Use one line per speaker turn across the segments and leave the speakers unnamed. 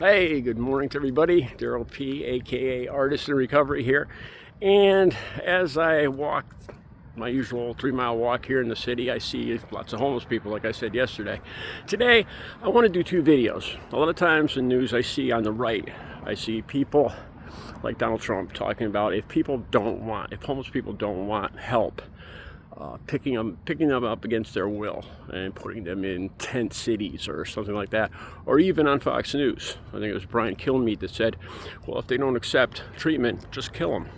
Hey, good morning to everybody. Daryl P, aka Artist in Recovery here. And as I walk my usual 3-mile walk here in the city, I see lots of homeless people, like I said yesterday. Today, I want to do two videos. A lot of times in news I see on the right, I see people like Donald Trump talking about if homeless people don't want help, picking them up against their will and putting them in tent cities or something like that, or even on Fox News. I think it was Brian Kilmeade that said, well, if they don't accept treatment, just kill them.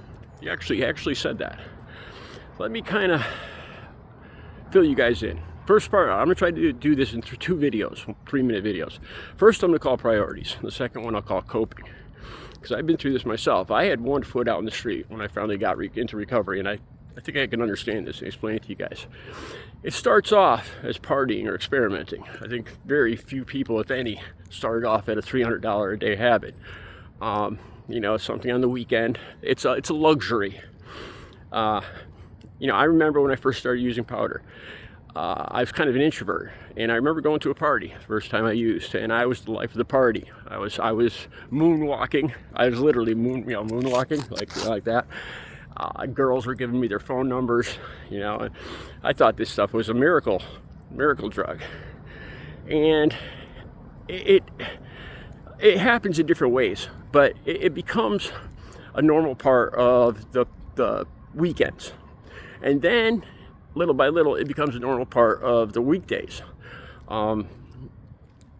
He actually said that. Let me kind of fill you guys in. First part, I'm going to try to do this in two videos, 3-minute videos. First, I'm going to call priorities. The second one I'll call coping. Because I've been through this myself. I had one foot out in the street when I finally got into recovery, and I think I can understand this and explain it to you guys. It starts off as partying or experimenting. I think very few people, if any, started off at a $300 a day habit. Something on the weekend. It's a luxury. I remember when I first started using powder. I was kind of an introvert, and I remember going to a party the first time I used, and I was the life of the party. I was moonwalking. I was literally moonwalking like that. Girls were giving me their phone numbers, and I thought this stuff was a miracle drug. And it happens in different ways, but it becomes a normal part of the weekends. And then, little by little, it becomes a normal part of the weekdays. I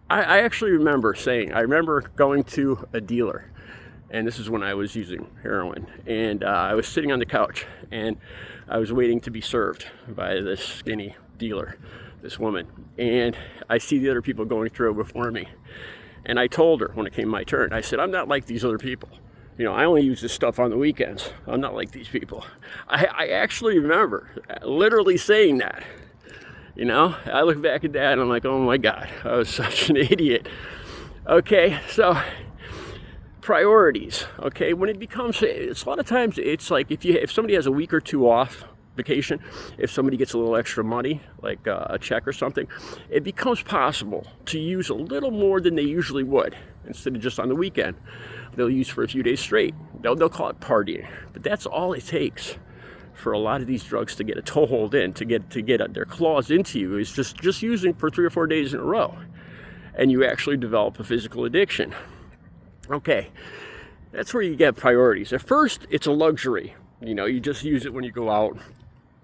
actually remember going to a dealer, and this is when I was using heroin, and I was sitting on the couch, and I was waiting to be served by this skinny dealer, this woman, and I see the other people going through before me, and I told her when it came my turn, I said, I'm not like these other people. I only use this stuff on the weekends. I'm not like these people. I actually remember literally saying that. I look back at that and I'm like, oh my God, I was such an idiot. Okay, so priorities. Okay, when it's a lot of times it's like if somebody has a week or two off vacation, if somebody gets a little extra money, like a check or something, it becomes possible to use a little more than they usually would instead of just on the weekend. They'll use for a few days straight. They'll call it partying, but that's all it takes for a lot of these drugs to get a toehold in, to get their claws into you, is just using for 3 or 4 days in a row, and you actually develop a physical addiction. Okay, that's where you get priorities. At first, it's a luxury. You just use it when you go out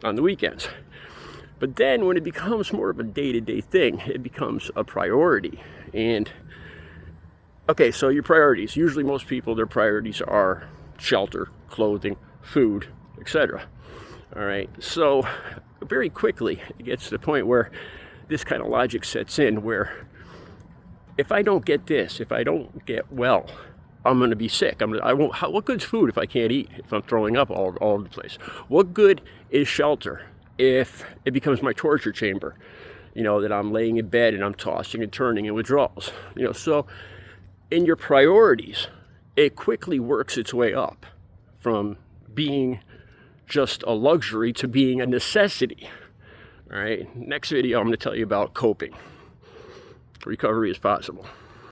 on the weekends. But then when it becomes more of a day-to-day thing, it becomes a priority. And okay, so your priorities. Usually most people, their priorities are shelter, clothing, food, etc. All right, so very quickly it gets to the point where this kind of logic sets in, where if I don't get this, if I don't get well, I'm going to be sick. What good's food if I can't eat, if I'm throwing up all over the place? What good is shelter if it becomes my torture chamber? That I'm laying in bed and I'm tossing and turning in withdrawals. So in your priorities, it quickly works its way up from being just a luxury to being a necessity. All right, next video I'm going to tell you about coping. Recovery is possible.